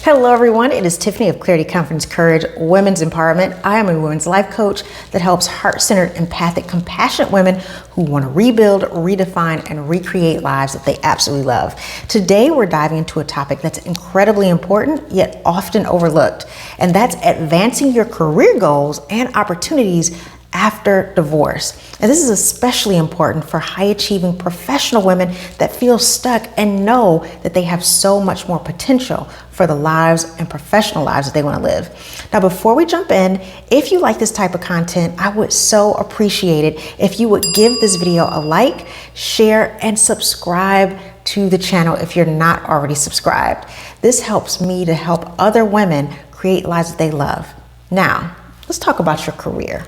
Hello everyone, it is Tiffany of Clarity, Confidence, Courage, Women's Empowerment. I am a women's life coach that helps heart-centered, empathic, compassionate women who want to rebuild, redefine, and recreate lives that they absolutely love. Today we're diving into a topic that's incredibly important yet often overlooked, and that's advancing your career goals and opportunities after divorce. And this is especially important for high-achieving professional women that feel stuck and know that they have so much more potential for the lives and professional lives that they want to live. Now, before we jump in, if you like this type of content, I would so appreciate it if you would give this video a like, share, and subscribe to the channel if you're not already subscribed. This helps me to help other women create lives that they love. Now, let's talk about your career.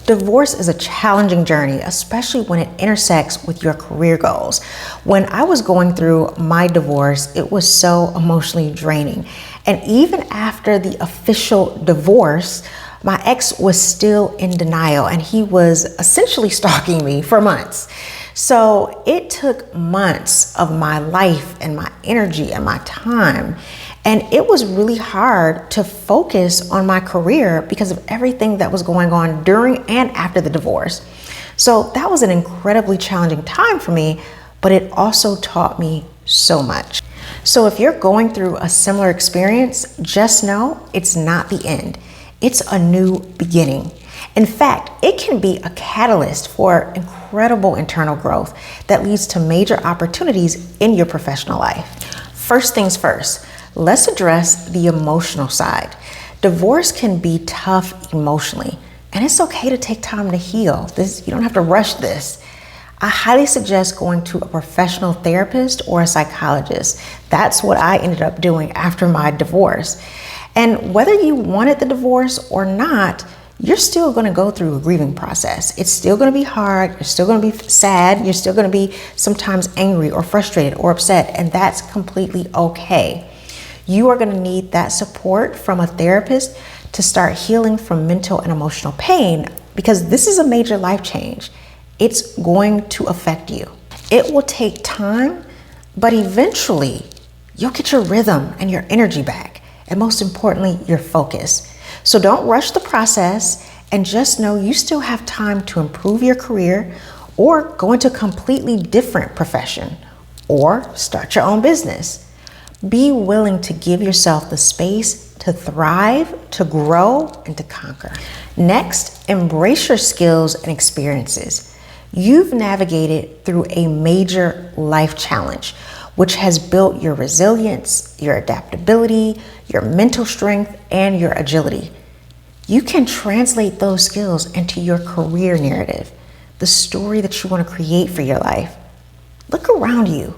Divorce is a challenging journey, especially when it intersects with your career goals. When I was going through my divorce, it was so emotionally draining. And even after the official divorce, my ex was still in denial and he was essentially stalking me for months. So it took months of my life and my energy and my time. And it was really hard to focus on my career because of everything that was going on during and after the divorce. So that was an incredibly challenging time for me, but it also taught me so much. So if you're going through a similar experience, just know it's not the end. It's a new beginning. In fact, it can be a catalyst for incredible internal growth that leads to major opportunities in your professional life. First things first. Let's address the emotional side. Divorce can be tough emotionally, and it's okay to take time to heal. You don't have to rush this. I highly suggest going to a professional therapist or a psychologist. That's what I ended up doing after my divorce. And whether you wanted the divorce or not, you're still going to go through a grieving process. It's still going to be hard. You're still going to be sad. You're still going to be sometimes angry or frustrated or upset, and that's completely okay. You are going to need that support from a therapist to start healing from mental and emotional pain because this is a major life change. It's going to affect you. It will take time, but eventually you'll get your rhythm and your energy back, and most importantly, your focus. So don't rush the process and just know you still have time to improve your career or go into a completely different profession or start your own business. Be willing to give yourself the space to thrive, to grow, and to conquer. Next, embrace your skills and experiences. You've navigated through a major life challenge, which has built your resilience, your adaptability, your mental strength, and your agility. You can translate those skills into your career narrative, the story that you want to create for your life. Look around you.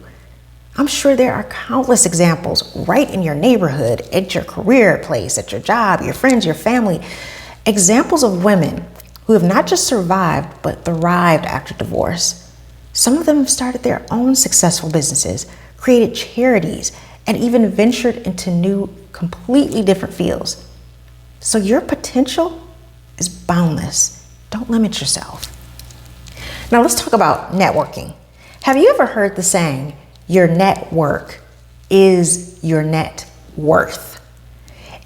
I'm sure there are countless examples right in your neighborhood, at your career place, at your job, your friends, your family. Examples of women who have not just survived, but thrived after divorce. Some of them have started their own successful businesses, created charities, and even ventured into new, completely different fields. So your potential is boundless. Don't limit yourself. Now let's talk about networking. Have you ever heard the saying, your network is your net worth?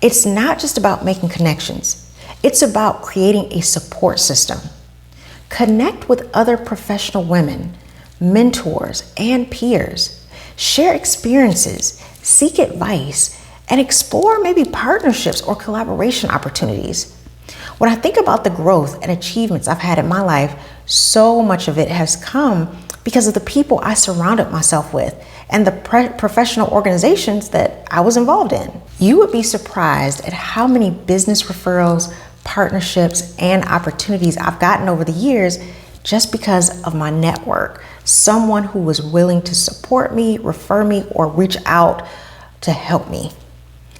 It's not just about making connections. It's about creating a support system. Connect with other professional women, mentors, and peers. Share experiences, seek advice, and explore maybe partnerships or collaboration opportunities. When I think about the growth and achievements I've had in my life, so much of it has come because of the people I surrounded myself with and the professional organizations that I was involved in. You would be surprised at how many business referrals, partnerships, and opportunities I've gotten over the years just because of my network. Someone who was willing to support me, refer me, or reach out to help me.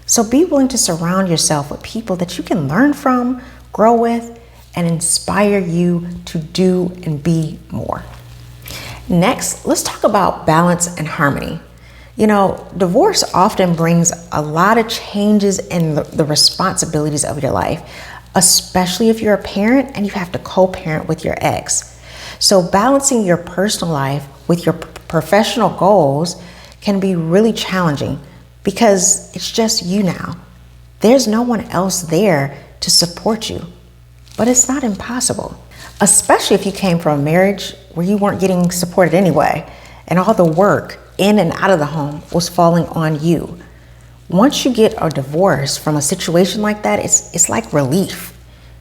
So be willing to surround yourself with people that you can learn from, grow with, and inspire you to do and be more. Next, let's talk about balance and harmony. You know, divorce often brings a lot of changes in the responsibilities of your life, especially if you're a parent and you have to co-parent with your ex. So balancing your personal life with your professional goals can be really challenging because it's just you now. There's no one else there to support you. But it's not impossible, especially if you came from a marriage where you weren't getting supported anyway, and all the work in and out of the home was falling on you. Once you get a divorce from a situation like that, it's like relief.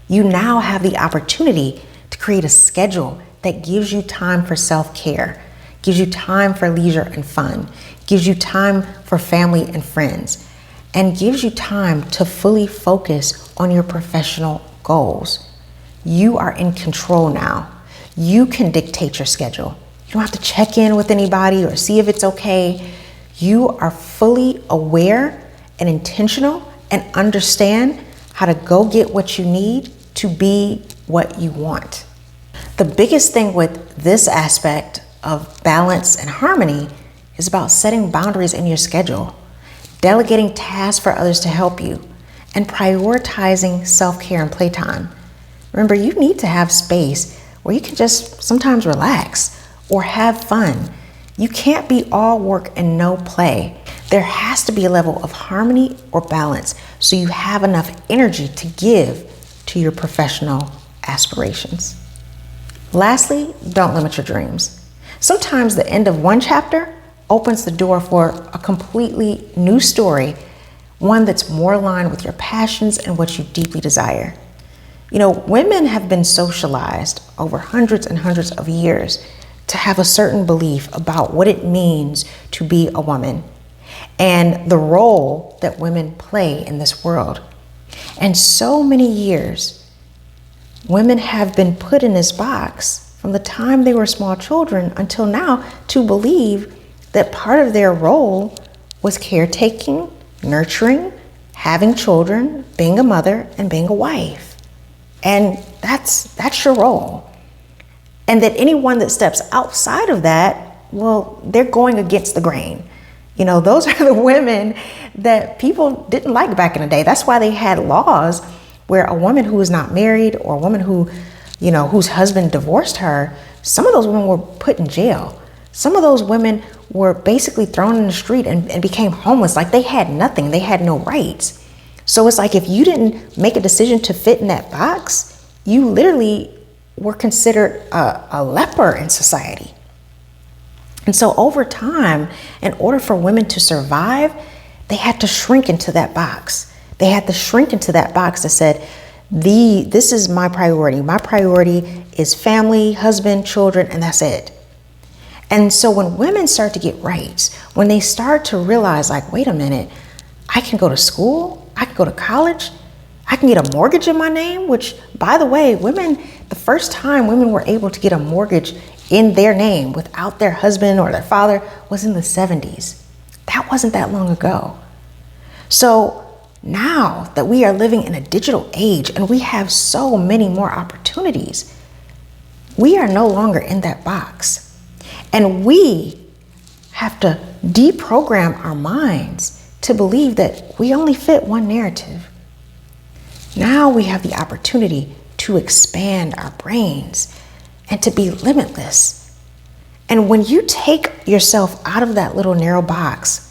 You now have the opportunity to create a schedule that gives you time for self-care, gives you time for leisure and fun, gives you time for family and friends, and gives you time to fully focus on your professional goals. You are in control now. You can dictate your schedule. You don't have to check in with anybody or see if it's okay. You are fully aware and intentional and understand how to go get what you need to be what you want. The biggest thing with this aspect of balance and harmony is about setting boundaries in your schedule, delegating tasks for others to help you, and prioritizing self-care and playtime. Remember, you need to have space where you can just sometimes relax or have fun. You can't be all work and no play. There has to be a level of harmony or balance so you have enough energy to give to your professional aspirations. Lastly, don't limit your dreams. Sometimes the end of one chapter opens the door for a completely new story, one that's more aligned with your passions and what you deeply desire. You know, women have been socialized over hundreds and hundreds of years to have a certain belief about what it means to be a woman and the role that women play in this world. And so many years, women have been put in this box from the time they were small children until now to believe that part of their role was caretaking, nurturing, having children, being a mother, and being a wife. And that's your role. And that anyone that steps outside of that, well, they're going against the grain. You know, those are the women that people didn't like back in the day. That's why they had laws where a woman who was not married or a woman who, you know, whose husband divorced her, some of those women were put in jail. Some of those women were basically thrown in the street and became homeless. Like they had nothing, they had no rights. So it's like if you didn't make a decision to fit in that box, you literally were considered a leper in society. And so over time, in order for women to survive, they had to shrink into that box. They had to shrink into that box that said, this is my priority. My priority is family, husband, children, and that's it. And so when women start to get rights, when they start to realize like, wait a minute, I can go to school, I can go to college, I can get a mortgage in my name, which by the way, women, the first time women were able to get a mortgage in their name without their husband or their father was in the 70s. That wasn't that long ago. So now that we are living in a digital age and we have so many more opportunities, we are no longer in that box. And we have to deprogram our minds to believe that we only fit one narrative. Now we have the opportunity to expand our brains and to be limitless. And when you take yourself out of that little narrow box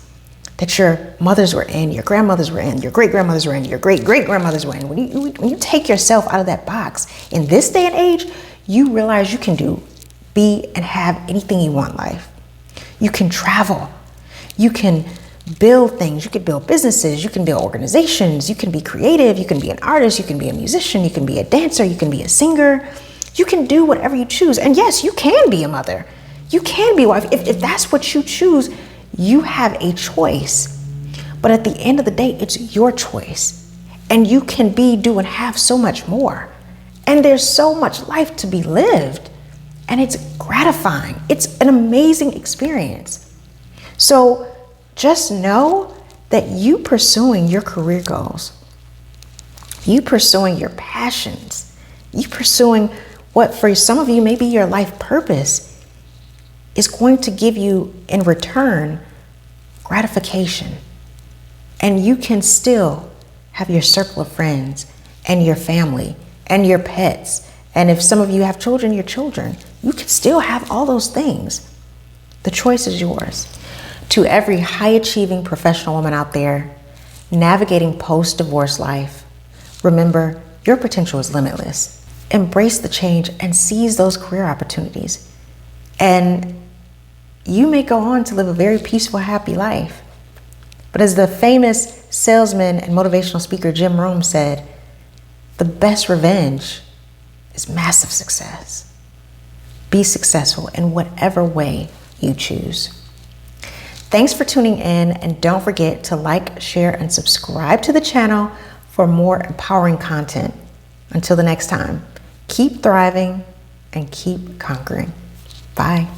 that your mothers were in, your grandmothers were in, your great-grandmothers were in, your great-great-grandmothers were in, when you take yourself out of that box, in this day and age, you realize you can be and have anything you want in life. You can travel. You can build things. You can build businesses. You can build organizations. You can be creative. You can be an artist. You can be a musician. You can be a dancer. You can be a singer. You can do whatever you choose. And yes, you can be a mother. You can be a wife. If that's what you choose, you have a choice. But at the end of the day, it's your choice. And you can do and have so much more. And there's so much life to be lived. And it's gratifying. It's an amazing experience. So just know that you pursuing your career goals, you pursuing your passions, you pursuing what for some of you may be your life purpose is going to give you in return gratification. And you can still have your circle of friends and your family and your pets. And if some of you have children, your children, you can still have all those things. The choice is yours. To every high-achieving professional woman out there navigating post-divorce life, remember, your potential is limitless. Embrace the change and seize those career opportunities. And you may go on to live a very peaceful, happy life. But as the famous salesman and motivational speaker Jim Rohn said, the best revenge is massive success. Be successful in whatever way you choose. Thanks for tuning in, and don't forget to like, share, and subscribe to the channel for more empowering content. Until the next time, keep thriving and keep conquering. Bye.